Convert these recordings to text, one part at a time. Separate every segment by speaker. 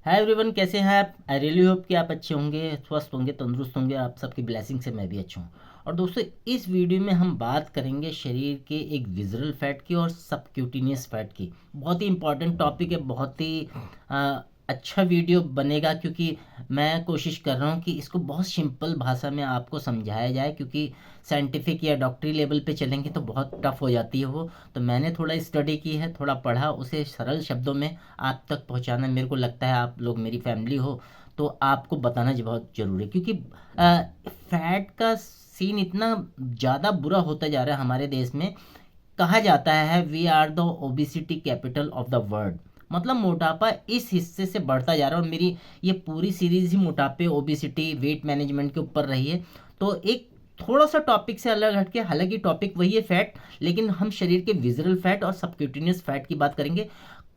Speaker 1: Hi everyone, कैसे हैं आप। आई रियली होप कि आप अच्छे होंगे, स्वस्थ होंगे, तंदुरुस्त होंगे। आप सबकी ब्लेसिंग से मैं भी अच्छा हूँ। और दोस्तों, इस वीडियो में हम बात करेंगे शरीर के एक विजरल फैट की और सबक्यूटेनियस फैट की। बहुत ही इंपॉर्टेंट टॉपिक है, बहुत ही अच्छा वीडियो बनेगा, क्योंकि मैं कोशिश कर रहा हूँ कि इसको बहुत सिंपल भाषा में आपको समझाया जाए, क्योंकि साइंटिफिक या डॉक्टरी लेवल पे चलेंगे तो बहुत टफ हो जाती है वो। तो मैंने थोड़ा स्टडी की है, थोड़ा पढ़ा, उसे सरल शब्दों में आप तक पहुंचाना मेरे को लगता है, आप लोग मेरी फैमिली हो तो आपको बताना बहुत ज़रूरी है, क्योंकि फैट का सीन इतना ज़्यादा बुरा होता जा रहा है हमारे देश में। कहा जाता है we are the obesity capital of the world. मतलब मोटापा इस हिस्से से बढ़ता जा रहा है, और मेरी ये पूरी सीरीज ही मोटापे, ओबिसिटी, वेट मैनेजमेंट के ऊपर रही है। तो एक थोड़ा सा टॉपिक से अलग हटके, हालांकि टॉपिक वही है फैट, लेकिन हम शरीर के विजरल फैट और सबक्यूटेनियस फैट की बात करेंगे।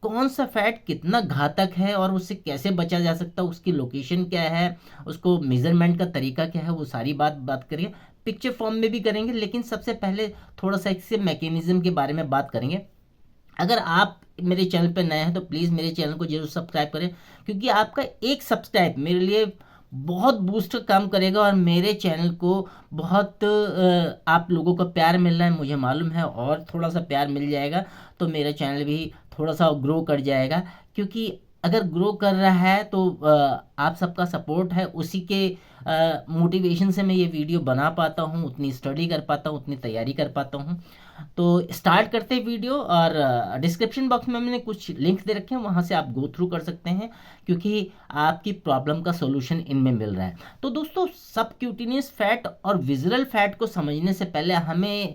Speaker 1: कौन सा फैट कितना घातक है और उससे कैसे बचा जा सकता है, उसकी लोकेशन क्या है, उसको मेजरमेंट का तरीका क्या है, वो सारी बात बात करेंगे। पिक्चर फॉर्म में भी करेंगे, लेकिन सबसे पहले थोड़ा सा इससे मैकेनिज्म के बारे में बात करेंगे। अगर आप मेरे चैनल पर नए हैं तो प्लीज़ मेरे चैनल को जरूर सब्सक्राइब करें, क्योंकि आपका एक सब्सक्राइब मेरे लिए बहुत बूस्ट काम करेगा, और मेरे चैनल को बहुत आप लोगों का प्यार मिल रहा है मुझे मालूम है, और थोड़ा सा प्यार मिल जाएगा तो मेरा चैनल भी थोड़ा सा ग्रो कर जाएगा। क्योंकि अगर ग्रो कर रहा है तो आप सबका सपोर्ट है, उसी के मोटिवेशन से मैं ये वीडियो बना पाता हूँ, उतनी स्टडी कर पाता हूँ, उतनी तैयारी कर पाता हूँ। तो स्टार्ट करते हैं वीडियो, और डिस्क्रिप्शन बॉक्स में मैंने कुछ लिंक दे रखे हैं, वहाँ से आप गो थ्रू कर सकते हैं, क्योंकि आपकी प्रॉब्लम का सॉल्यूशन इनमें मिल रहा है। तो दोस्तों, सबक्यूटेनियस फैट और विजरल फैट को समझने से पहले हमें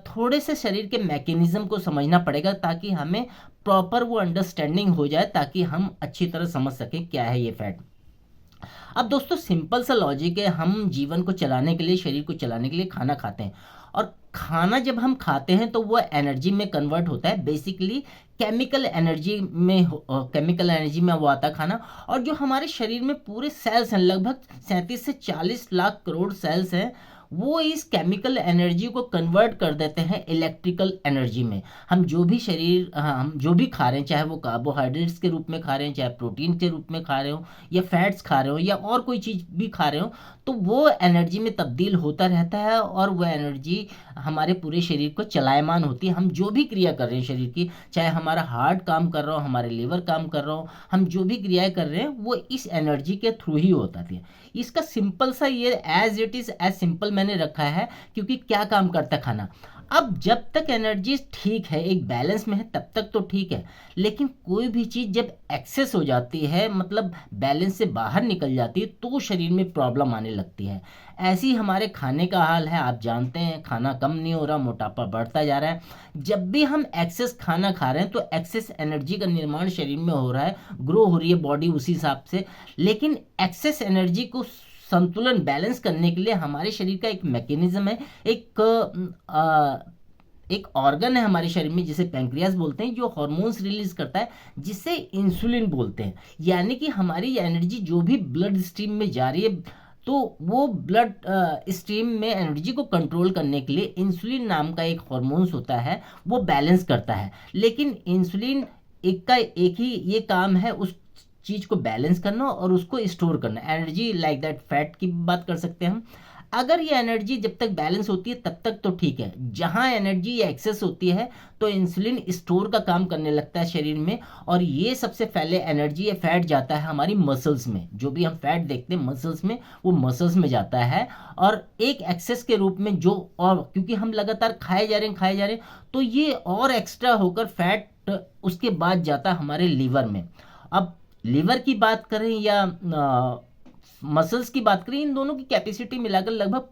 Speaker 1: थोड़े से शरीर के मैकेनिज्म को समझना पड़ेगा, ताकि हमें प्रॉपर वो अंडरस्टैंडिंग हो जाए, ताकि हम अच्छी तरह समझ सकें क्या है ये फैट। अब दोस्तों, सिंपल सा लॉजिक है, हम जीवन को चलाने के लिए, शरीर को चलाने के लिए खाना खाते हैं, और खाना जब हम खाते हैं तो वो एनर्जी में कन्वर्ट होता है, बेसिकली केमिकल एनर्जी में वो आता है खाना। और जो हमारे शरीर में पूरे सेल्स हैं, लगभग 37 से 40 लाख करोड़ सेल्स हैं, वो इस केमिकल एनर्जी को कन्वर्ट कर देते हैं इलेक्ट्रिकल एनर्जी में। हम जो भी खा रहे हैं, चाहे वो कार्बोहाइड्रेट्स के रूप में खा रहे हैं, चाहे प्रोटीन के रूप में खा रहे हो, या फैट्स खा रहे हो, या और कोई चीज़ भी खा रहे हो, तो वो एनर्जी में तब्दील होता रहता है, और वो एनर्जी हमारे पूरे शरीर को चलायमान होती है। हम जो भी क्रिया कर रहे हैं शरीर की, चाहे हमारा हार्ट काम कर रहा हो, हमारे लीवर काम कर रहा हो, हम जो भी क्रियाएं कर रहे हैं वो इस एनर्जी के थ्रू ही होता है। इसका सिंपल सा ये as it is as simple मैंने रखा है, क्योंकि क्या काम करता है खाना। अब जब तक एनर्जी ठीक है, एक बैलेंस में है, तब तक तो ठीक है। लेकिन कोई भी चीज़ जब एक्सेस हो जाती है, मतलब बैलेंस से बाहर निकल जाती है, तो शरीर में प्रॉब्लम आने लगती है। ऐसे ही हमारे खाने का हाल है। आप जानते हैं, खाना कम नहीं हो रहा, मोटापा बढ़ता जा रहा है। जब भी हम एक्सेस खाना खा रहे हैं तो एक्सेस एनर्जी का निर्माण शरीर में हो रहा है, ग्रो हो रही है बॉडी उसी हिसाब से। लेकिन एक्सेस एनर्जी को संतुलन, बैलेंस करने के लिए हमारे शरीर का एक मैकेनिज्म है, एक ऑर्गन है हमारे शरीर में, जिसे पैंक्रियास बोलते हैं, जो हार्मोन्स रिलीज करता है, जिसे इंसुलिन बोलते हैं। यानी कि हमारी एनर्जी जो भी ब्लड स्ट्रीम में जा रही है, तो वो ब्लड स्ट्रीम में एनर्जी को कंट्रोल करने के लिए इंसुलिन नाम का एक हार्मोन्स होता है, वो बैलेंस करता है। लेकिन इंसुलिन एक ही ये काम है, उस चीज़ को बैलेंस करना और उसको स्टोर करना, एनर्जी लाइक दैट फैट की बात कर सकते हैं हम। अगर ये एनर्जी जब तक बैलेंस होती है तब तक तो ठीक है। जहाँ एनर्जी एक्सेस होती है तो इंसुलिन स्टोर का काम करने लगता है शरीर में, और ये सबसे पहले एनर्जी या फैट जाता है हमारी मसल्स में। जो भी हम फैट देखते हैं मसल्स में, वो मसल्स में जाता है, और एक एक्सेस के रूप में जो, और क्योंकि हम लगातार खाए जा रहे हैं, तो ये और एक्स्ट्रा होकर फैट उसके बाद जाता है हमारे लीवर में। अब लीवर की बात करें या मसल्स की बात करें, इन दोनों की कैपेसिटी मिलाकर लगभग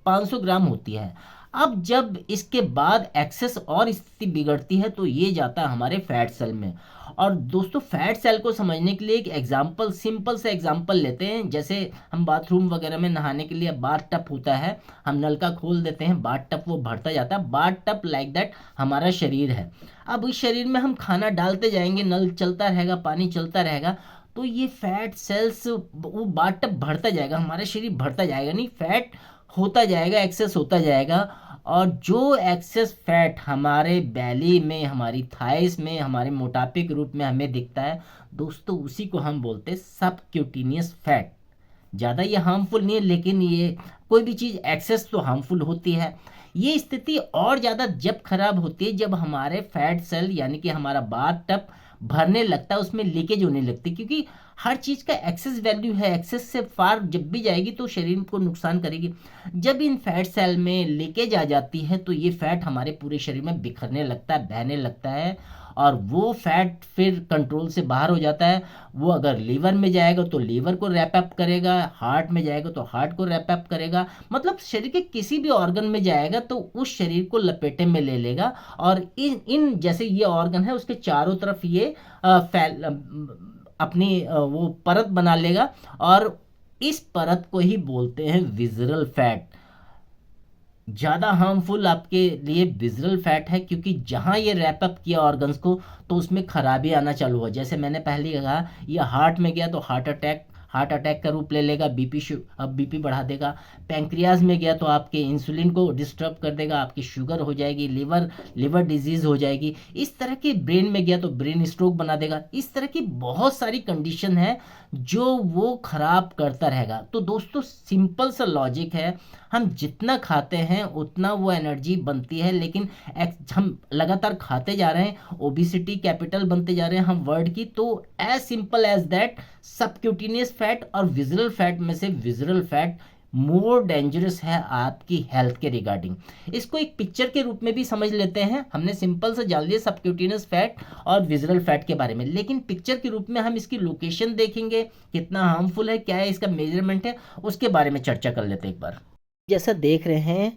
Speaker 1: 500 ग्राम होती है। अब जब इसके बाद एक्सेस और स्थिति बिगड़ती है तो ये जाता है हमारे फैट सेल में। और दोस्तों, फैट सेल को समझने के लिए एक एग्जांपल, सिंपल से एग्जांपल लेते हैं। जैसे हम बाथरूम वगैरह में नहाने के लिए बाथ टब होता है, हम नल का खोल देते हैं, बाथ टब वो भरता जाता है। बाथ टब लाइक दैट हमारा शरीर है। अब इस शरीर में हम खाना डालते जाएंगे, नल चलता रहेगा, पानी चलता रहेगा, तो ये फैट सेल्स, वो बाथ टब भरता जाएगा, हमारा शरीर भरता जाएगा नहीं, फैट होता जाएगा, एक्सेस होता जाएगा। और जो एक्सेस फैट हमारे बैली में, हमारी थाइस में, हमारे मोटापे के रूप में हमें दिखता है दोस्तों, उसी को हम बोलते हैं सबक्यूटेनियस फैट। ज़्यादा ये हार्मफुल नहीं है, लेकिन ये कोई भी चीज़ एक्सेस तो हार्मफुल होती है। ये स्थिति और ज़्यादा जब खराब होती है जब हमारे फैट सेल यानी कि हमारा बाथ टब भरने लगता है, उसमें लीकेज होने लगती है, क्योंकि हर चीज़ का एक्सेस वैल्यू है। एक्सेस से फार जब भी जाएगी तो शरीर को नुकसान करेगी। जब इन फैट सेल में लीकेज आ जाती है तो ये फैट हमारे पूरे शरीर में बिखरने लगता है, बहने लगता है, और वो फैट फिर कंट्रोल से बाहर हो जाता है। वो अगर लीवर में जाएगा तो लीवर को रैप अप करेगा, हार्ट में जाएगा तो हार्ट को रैप अप करेगा, मतलब शरीर के किसी भी ऑर्गन में जाएगा तो उस शरीर को लपेटे में ले लेगा। और इन इन जैसे ये ऑर्गन है उसके चारों तरफ ये फैल अपनी वो परत बना लेगा, और इस परत को ही बोलते हैं विजरल फैट। ज़्यादा हार्मफुल आपके लिए विज़रल फैट है, क्योंकि जहाँ ये रैप अप किया ऑर्गन्स को तो उसमें खराबी आना चालू हुआ। जैसे मैंने पहले ही कहा, ये हार्ट में गया तो हार्ट अटैक का रूप ले लेगा, अब बीपी बढ़ा देगा। पैंक्रियाज में गया तो आपके इंसुलिन को डिस्टर्ब कर देगा, आपकी शुगर हो जाएगी, लिवर डिजीज़ हो जाएगी। इस तरह के ब्रेन में गया तो ब्रेन स्ट्रोक बना देगा। इस तरह की बहुत सारी कंडीशन है जो वो खराब करता रहेगा। तो दोस्तों सिंपल सा लॉजिक है, हम जितना खाते हैं उतना वो एनर्जी बनती है, लेकिन हम लगातार खाते जा रहे हैं, ओबिसिटी कैपिटल बनते जा रहे हैं हम वर्ल्ड की। तो as simple as that, subcutaneous fat और विजरल फैट में से विजरल फैट मोर डेंजरस है आपकी हेल्थ के रिगार्डिंग। इसको एक पिक्चर के रूप में भी समझ लेते हैं। हमने सिंपल से जान लिया सबक्यूटेनियस फैट और विजरल फैट के बारे में, लेकिन पिक्चर के रूप में हम इसकी लोकेशन देखेंगे, कितना हार्मफुल है, क्या है इसका मेजरमेंट है, उसके बारे में चर्चा कर लेते हैं एक बार। जैसा देख रहे हैं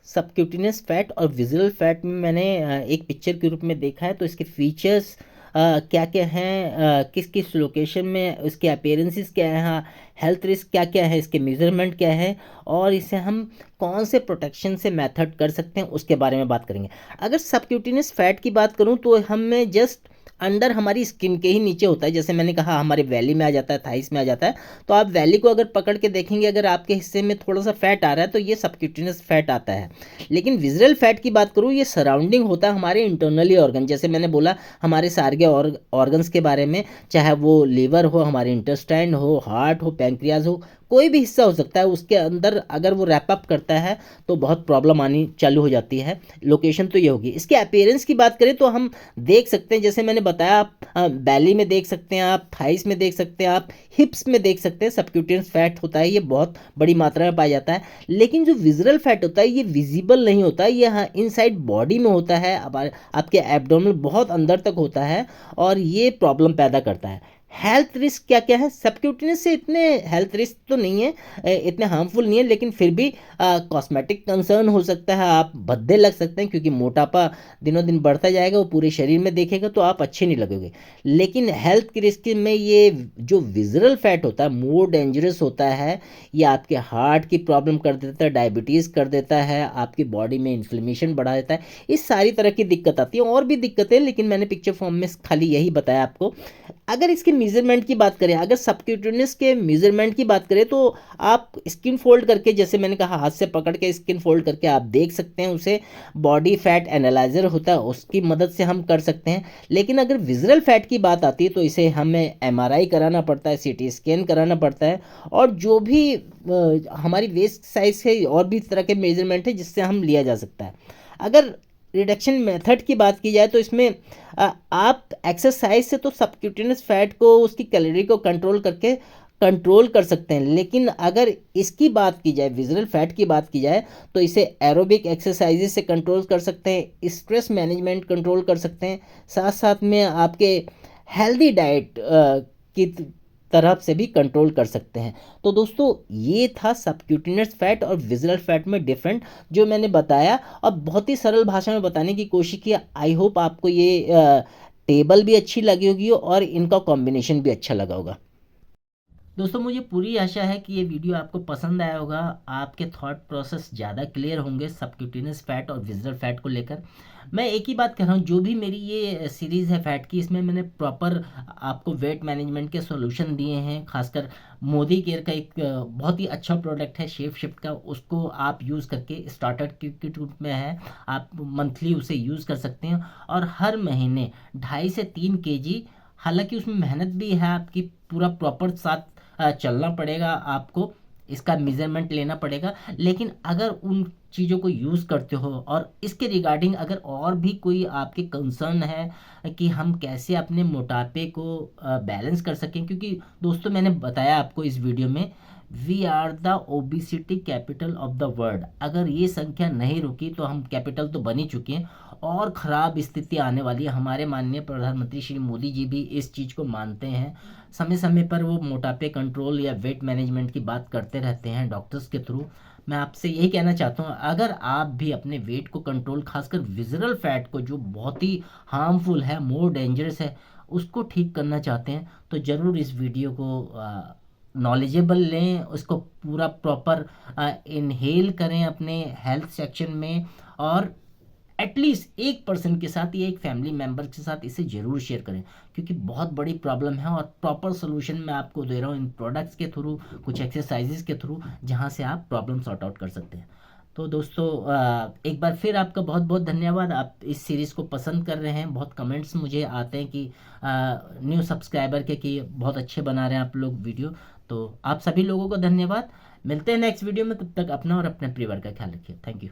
Speaker 1: सबक्यूटेनियस फैट और विजुअल फैट में मैंने एक पिक्चर के रूप में देखा है। तो इसके फीचर्स क्या क्या हैं, किस किस लोकेशन में, उसके अपीयरेंसेस क्या है, हाँ, हेल्थ रिस्क क्या क्या है, इसके मेजरमेंट क्या है, और इसे हम कौन से प्रोटेक्शन से मेथड कर सकते हैं उसके बारे में बात करेंगे। अगर सबक्यूटेनियस फैट की बात करूं तो हमें जस्ट अंडर हमारी स्किन के ही नीचे होता है। जैसे मैंने कहा हमारे वैली में आ जाता है, थाइस में आ जाता है। तो आप वैली को अगर पकड़ के देखेंगे, अगर आपके हिस्से में थोड़ा सा फैट आ रहा है तो ये सबक्यूटेनियस फैट आता है। लेकिन विजरल फैट की बात करूँ, ये सराउंडिंग होता है हमारे इंटरनली ऑर्गन। जैसे मैंने बोला हमारे सारे ऑर्गन्स के बारे में, चाहे वो लीवर हो, हमारे इंटेस्टाइन हो, हार्ट हो, पैंक्रियाज हो, कोई भी हिस्सा हो सकता है, उसके अंदर अगर वो रैप अप करता है तो बहुत प्रॉब्लम आनी चालू हो जाती है। लोकेशन तो ये होगी। इसके अपीयरेंस की बात करें तो हम देख सकते हैं, जैसे मैंने बताया, आप बैली में देख सकते हैं, आप थाइस में देख सकते हैं, आप हिप्स में देख सकते हैं। सबक्यूटेनियस फैट होता है, ये बहुत बड़ी मात्रा में पाया जाता है। लेकिन जो विजरल फैट होता है ये विजिबल नहीं होता, ये हाँ इनसाइड बॉडी में होता है, आपके एब्डोमेन बहुत अंदर तक होता है, और ये प्रॉब्लम पैदा करता है। हेल्थ रिस्क क्या क्या है, सबक्यूटेनियस से इतने हेल्थ रिस्क तो नहीं है, इतने हार्मफुल नहीं है, लेकिन फिर भी कॉस्मेटिक कंसर्न हो सकता है, आप भद्दे लग सकते हैं, क्योंकि मोटापा दिनों दिन बढ़ता जाएगा, वो पूरे शरीर में देखेगा तो आप अच्छे नहीं लगोगे। लेकिन हेल्थ के रिस्क में ये जो विजरल फैट होता है मोर डेंजरस होता है। ये आपके हार्ट की प्रॉब्लम कर देता है, डायबिटीज़ कर देता है, आपकी बॉडी में इन्फ्लेमेशन बढ़ा देता है, इस सारी तरह की दिक्कत आती है। और भी दिक्कतें, लेकिन मैंने पिक्चर फॉर्म में खाली यही बताया आपको। अगर इसके मेजरमेंट की बात करें, अगर सबक्यूटेनियस के मेजरमेंट की बात करें तो आप स्किन फोल्ड करके, जैसे मैंने कहा हाथ से पकड़ के स्किन फोल्ड करके आप देख सकते हैं उसे। बॉडी फैट एनालाइजर होता है, उसकी मदद से हम कर सकते हैं। लेकिन अगर विजरल फैट की बात आती है तो इसे हमें एमआरआई कराना पड़ता है, सीटी स्कैन कराना पड़ता है, और जो भी हमारी वेस्ट साइज है और भी तरह के मेजरमेंट है जिससे हम लिया जा सकता है। अगर रिडक्शन मेथड की बात की जाए तो इसमें आप एक्सरसाइज से तो सबक्यूटेनियस फैट को, उसकी कैलोरी को कंट्रोल कर सकते हैं। लेकिन अगर इसकी बात की जाए, विजरल फैट की बात की जाए, तो इसे एरोबिक एक्सरसाइजेस से कंट्रोल कर सकते हैं, स्ट्रेस मैनेजमेंट कंट्रोल कर सकते हैं, साथ साथ में आपके हेल्दी डाइट की तरफ से भी कंट्रोल कर सकते हैं। तो दोस्तों ये था सबक्यूटेनियस फैट और विजरल फैट में डिफरेंट जो मैंने बताया, और बहुत ही सरल भाषा में बताने की कोशिश की। आई होप आपको ये टेबल भी अच्छी लगी होगी और इनका कॉम्बिनेशन भी अच्छा लगा होगा। दोस्तों मुझे पूरी आशा है कि ये वीडियो आपको पसंद आया होगा, आपके थॉट प्रोसेस ज़्यादा क्लियर होंगे सबक्यूटेनियस फैट और विज़रल फैट को लेकर। मैं एक ही बात कर रहा हूँ, जो भी मेरी ये सीरीज़ है फैट की, इसमें मैंने प्रॉपर आपको वेट मैनेजमेंट के सॉल्यूशन दिए हैं। खासकर मोदी केयर का एक बहुत ही अच्छा प्रोडक्ट है शेप शिफ्ट का, उसको आप यूज़ करके स्टार्टर किट के रूप में है, आप मंथली उसे यूज़ कर सकते हैं। और हर महीने 2.5 से 3 kg, हालांकि उसमें मेहनत भी है आपकी, पूरा प्रॉपर साथ चलना पड़ेगा आपको, इसका मेजरमेंट लेना पड़ेगा। लेकिन अगर उन चीज़ों को यूज़ करते हो और इसके रिगार्डिंग अगर और भी कोई आपके कंसर्न है कि हम कैसे अपने मोटापे को बैलेंस कर सकें, क्योंकि दोस्तों मैंने बताया आपको इस वीडियो में, we are the obesity capital of the world. अगर ये संख्या नहीं रुकी तो हम कैपिटल तो बन ही चुके हैं, और ख़राब स्थिति आने वाली है। हमारे माननीय प्रधानमंत्री श्री मोदी जी भी इस चीज़ को मानते हैं, समय समय पर वो मोटापे कंट्रोल या वेट मैनेजमेंट की बात करते रहते हैं डॉक्टर्स के थ्रू। मैं आपसे यही कहना चाहता हूँ, अगर आप भी अपने वेट को कंट्रोल, खासकर विजरल फैट को जो बहुत ही हार्मफुल है, मोर डेंजरस है, उसको ठीक करना चाहते हैं, तो ज़रूर इस वीडियो को नॉलेजेबल लें, उसको पूरा प्रॉपर इनहेल करें अपने हेल्थ सेक्शन में, और एटलीस्ट 1 पर्सन के साथ या एक फैमिली मेम्बर के साथ इसे ज़रूर शेयर करें, क्योंकि बहुत बड़ी प्रॉब्लम है। और प्रॉपर सोल्यूशन मैं आपको दे रहा हूँ इन प्रोडक्ट्स के थ्रू, कुछ एक्सरसाइजेस के थ्रू, जहाँ से आप प्रॉब्लम सॉर्ट आउट कर सकते हैं। तो दोस्तों एक बार फिर आपका बहुत बहुत धन्यवाद, आप इस सीरीज़ को पसंद कर रहे हैं। बहुत कमेंट्स मुझे आते हैं कि न्यू सब्सक्राइबर के कि बहुत अच्छे बना रहे हैं आप लोग वीडियो, तो आप सभी लोगों को धन्यवाद। मिलते हैं नेक्स्ट वीडियो में, तब तक अपना और अपने परिवार का ख्याल रखिए। Thank you.